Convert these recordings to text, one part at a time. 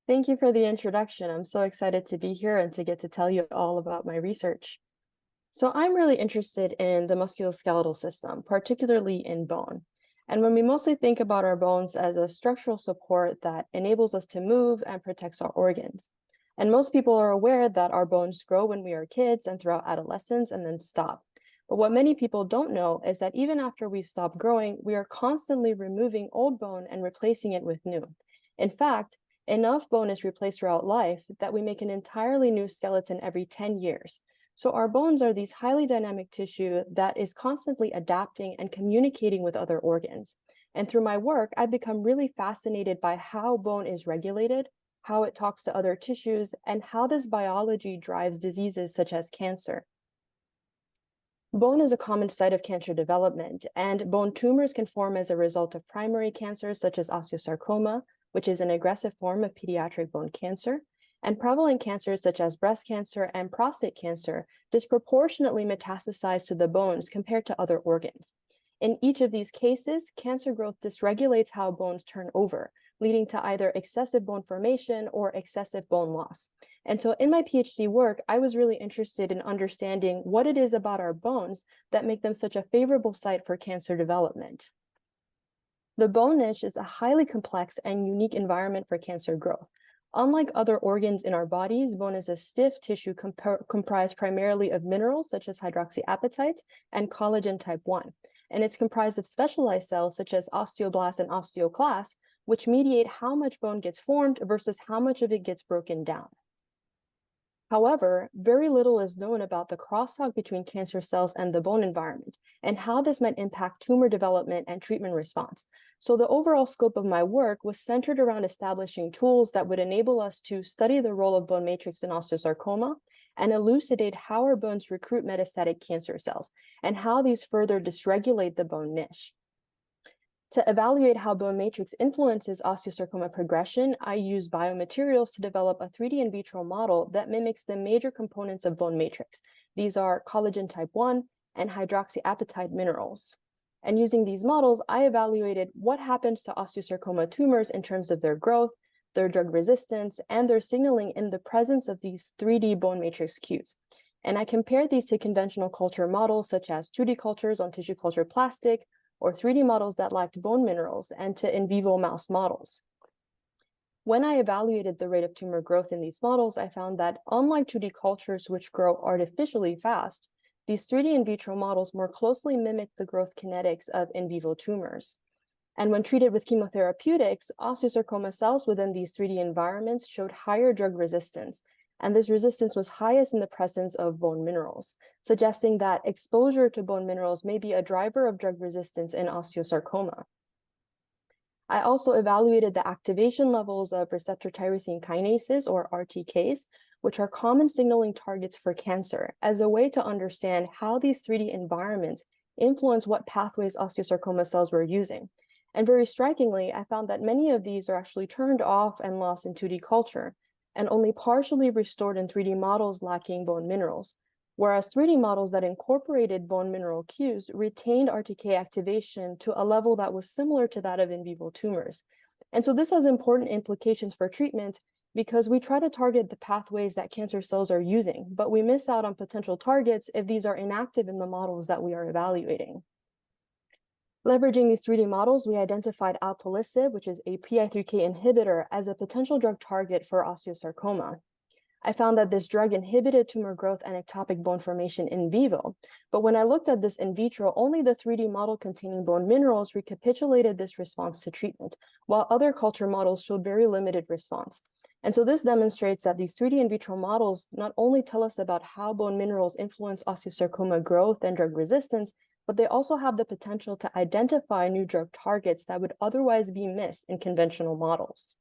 Thank you for the introduction. I'm so excited to be here and to get to tell you all about my research. So I'm really interested in the musculoskeletal system, particularly in bone. And when we mostly think about our bones as a structural support that enables us to move and protects our organs. And most people are aware that our bones grow when we are kids and throughout adolescence and then stop. But what many people don't know is that even after we've stopped growing, we are constantly removing old bone and replacing it with new. In fact, enough bone is replaced throughout life that we make an entirely new skeleton every 10 years. So our bones are these highly dynamic tissue that is constantly adapting and communicating with other organs. And through my work, I've become really fascinated by how bone is regulated, how it talks to other tissues, and how this biology drives diseases such as cancer. Bone is a common site of cancer development, and bone tumors can form as a result of primary cancers such as osteosarcoma, which is an aggressive form of pediatric bone cancer, and prevalent cancers such as breast cancer and prostate cancer disproportionately metastasize to the bones compared to other organs. In each of these cases, cancer growth dysregulates how bones turn over, leading to either excessive bone formation or excessive bone loss. And so in my PhD work, I was really interested in understanding what it is about our bones that make them such a favorable site for cancer development. The bone niche is a highly complex and unique environment for cancer growth. Unlike other organs in our bodies, bone is a stiff tissue comprised primarily of minerals such as hydroxyapatite and collagen type 1. And it's comprised of specialized cells such as osteoblasts and osteoclasts, which mediate how much bone gets formed versus how much of it gets broken down. However, very little is known about the crosstalk between cancer cells and the bone environment, and how this might impact tumor development and treatment response. So the overall scope of my work was centered around establishing tools that would enable us to study the role of bone matrix in osteosarcoma and elucidate how our bones recruit metastatic cancer cells and how these further dysregulate the bone niche. To evaluate how bone matrix influences osteosarcoma progression, I use biomaterials to develop a 3D in vitro model that mimics the major components of bone matrix. These are collagen type 1 and hydroxyapatite minerals. And using these models, I evaluated what happens to osteosarcoma tumors in terms of their growth, their drug resistance, and their signaling in the presence of these 3D bone matrix cues. And I compared these to conventional culture models such as 2D cultures on tissue culture plastic, or 3D models that lacked bone minerals, and to in vivo mouse models. When I evaluated the rate of tumor growth in these models, I found that unlike 2D cultures which grow artificially fast, these 3D in vitro models more closely mimic the growth kinetics of in vivo tumors. And when treated with chemotherapeutics, osteosarcoma cells within these 3D environments showed higher drug resistance, and this resistance was highest in the presence of bone minerals, suggesting that exposure to bone minerals may be a driver of drug resistance in osteosarcoma. I also evaluated the activation levels of receptor tyrosine kinases, or RTKs, which are common signaling targets for cancer, as a way to understand how these 3D environments influence what pathways osteosarcoma cells were using. And very strikingly, I found that many of these are actually turned off and lost in 2D culture, and only partially restored in 3D models lacking bone minerals, whereas 3D models that incorporated bone mineral cues retained RTK activation to a level that was similar to that of in vivo tumors. And so this has important implications for treatment because we try to target the pathways that cancer cells are using, but we miss out on potential targets if these are inactive in the models that we are evaluating. Leveraging these 3D models, we identified alpelisib, which is a PI3K inhibitor, as a potential drug target for osteosarcoma. I found that this drug inhibited tumor growth and ectopic bone formation in vivo, but when I looked at this in vitro, only the 3D model containing bone minerals recapitulated this response to treatment, while other culture models showed very limited response. And so this demonstrates that these 3D in vitro models not only tell us about how bone minerals influence osteosarcoma growth and drug resistance, but they also have the potential to identify new drug targets that would otherwise be missed in conventional models.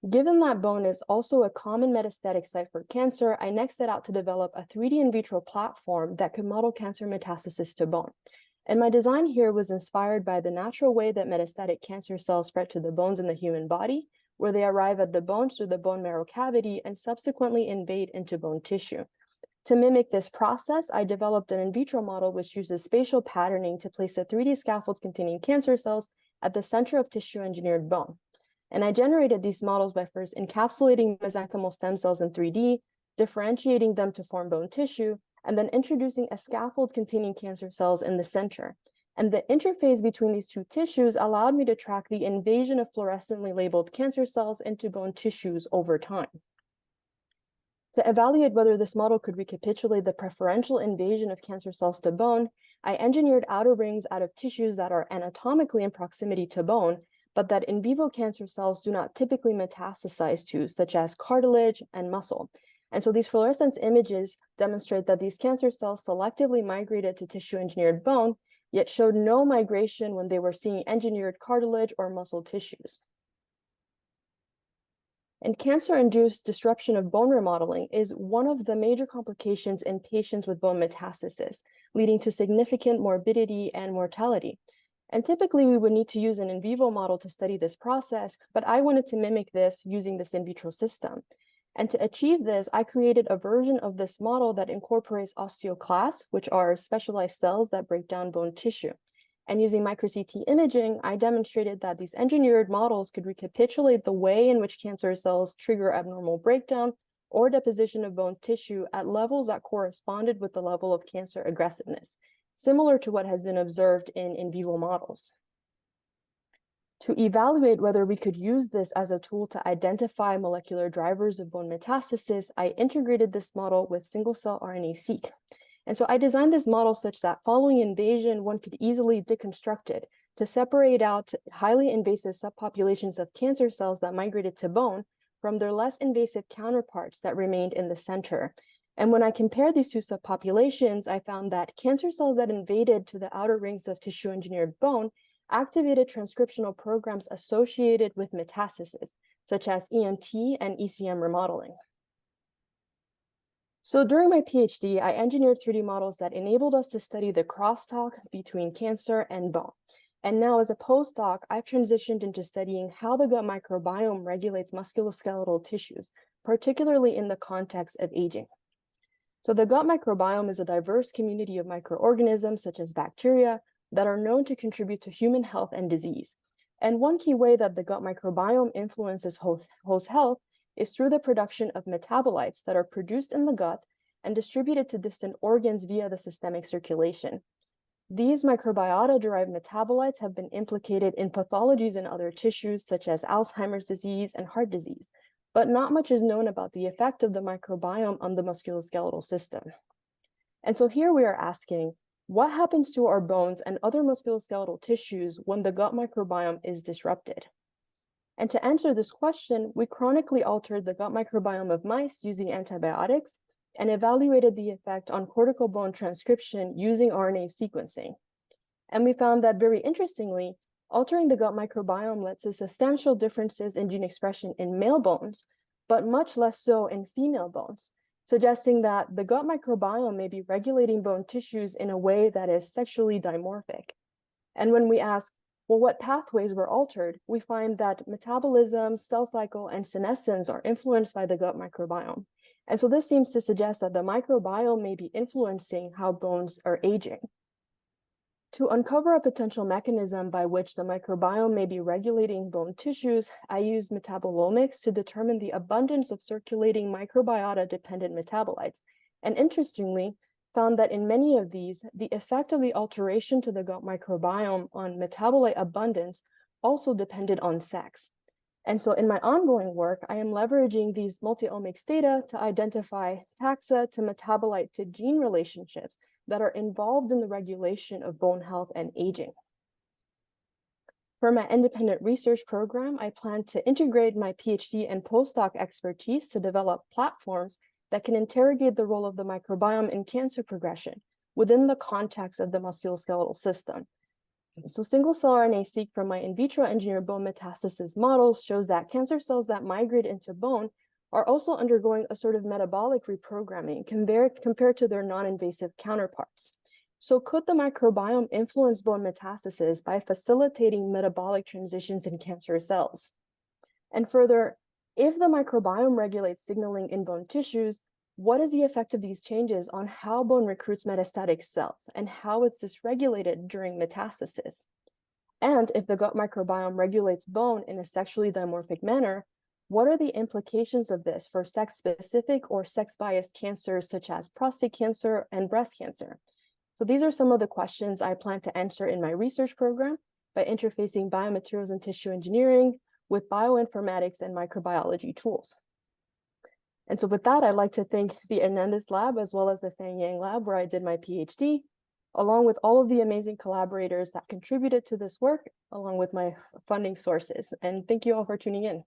Given that bone is also a common metastatic site for cancer, I next set out to develop a 3D in vitro platform that could model cancer metastasis to bone. And my design here was inspired by the natural way that metastatic cancer cells spread to the bones in the human body, where they arrive at the bones through the bone marrow cavity and subsequently invade into bone tissue. To mimic this process, I developed an in vitro model which uses spatial patterning to place a 3D scaffold containing cancer cells at the center of tissue-engineered bone. And I generated these models by first encapsulating mesenchymal stem cells in 3D, differentiating them to form bone tissue, and then introducing a scaffold containing cancer cells in the center. And the interface between these two tissues allowed me to track the invasion of fluorescently labeled cancer cells into bone tissues over time. To evaluate whether this model could recapitulate the preferential invasion of cancer cells to bone, I engineered outer rings out of tissues that are anatomically in proximity to bone, but that in vivo cancer cells do not typically metastasize to, such as cartilage and muscle. And so these fluorescence images demonstrate that these cancer cells selectively migrated to tissue-engineered bone, yet showed no migration when they were seeing engineered cartilage or muscle tissues. And cancer-induced disruption of bone remodeling is one of the major complications in patients with bone metastasis, leading to significant morbidity and mortality. And typically, we would need to use an in vivo model to study this process, but I wanted to mimic this using this in vitro system. And to achieve this, I created a version of this model that incorporates osteoclasts, which are specialized cells that break down bone tissue. And using micro-CT imaging, I demonstrated that these engineered models could recapitulate the way in which cancer cells trigger abnormal breakdown or deposition of bone tissue at levels that corresponded with the level of cancer aggressiveness, similar to what has been observed in vivo models. To evaluate whether we could use this as a tool to identify molecular drivers of bone metastasis, I integrated this model with single-cell RNA-seq. And so I designed this model such that following invasion, one could easily deconstruct it to separate out highly invasive subpopulations of cancer cells that migrated to bone from their less invasive counterparts that remained in the center. And when I compared these two subpopulations, I found that cancer cells that invaded to the outer rings of tissue-engineered bone activated transcriptional programs associated with metastasis, such as ENT and ECM remodeling. So during my PhD, I engineered 3D models that enabled us to study the crosstalk between cancer and bone. And now as a postdoc, I've transitioned into studying how the gut microbiome regulates musculoskeletal tissues, particularly in the context of aging. So the gut microbiome is a diverse community of microorganisms, such as bacteria, that are known to contribute to human health and disease. And one key way that the gut microbiome influences host health is through the production of metabolites that are produced in the gut and distributed to distant organs via the systemic circulation. These microbiota-derived metabolites have been implicated in pathologies in other tissues, such as Alzheimer's disease and heart disease, but not much is known about the effect of the microbiome on the musculoskeletal system. And so here we are asking, what happens to our bones and other musculoskeletal tissues when the gut microbiome is disrupted? And to answer this question, we chronically altered the gut microbiome of mice using antibiotics and evaluated the effect on cortical bone transcription using RNA sequencing. And we found that, very interestingly, altering the gut microbiome led to substantial differences in gene expression in male bones, but much less so in female bones, suggesting that the gut microbiome may be regulating bone tissues in a way that is sexually dimorphic. And when we ask, well, what pathways were altered, we find that metabolism, cell cycle, and senescence are influenced by the gut microbiome. And so this seems to suggest that the microbiome may be influencing how bones are aging. To uncover a potential mechanism by which the microbiome may be regulating bone tissues, I used metabolomics to determine the abundance of circulating microbiota-dependent metabolites. And interestingly, found that in many of these, the effect of the alteration to the gut microbiome on metabolite abundance also depended on sex. And so in my ongoing work, I am leveraging these multi-omics data to identify taxa to metabolite to gene relationships that are involved in the regulation of bone health and aging. For my independent research program, I plan to integrate my PhD and postdoc expertise to develop platforms that can interrogate the role of the microbiome in cancer progression within the context of the musculoskeletal system. So single-cell RNA-seq from my in vitro engineered bone metastasis models shows that cancer cells that migrate into bone are also undergoing a sort of metabolic reprogramming compared to their non-invasive counterparts. So could the microbiome influence bone metastasis by facilitating metabolic transitions in cancer cells? And further, if the microbiome regulates signaling in bone tissues, what is the effect of these changes on how bone recruits metastatic cells and how it's dysregulated during metastasis? And if the gut microbiome regulates bone in a sexually dimorphic manner, what are the implications of this for sex-specific or sex-biased cancers such as prostate cancer and breast cancer? So these are some of the questions I plan to answer in my research program by interfacing biomaterials and tissue engineering with bioinformatics and microbiology tools. And so with that, I'd like to thank the Hernandez Lab as well as the Fang Yang Lab where I did my PhD, along with all of the amazing collaborators that contributed to this work, along with my funding sources. And thank you all for tuning in.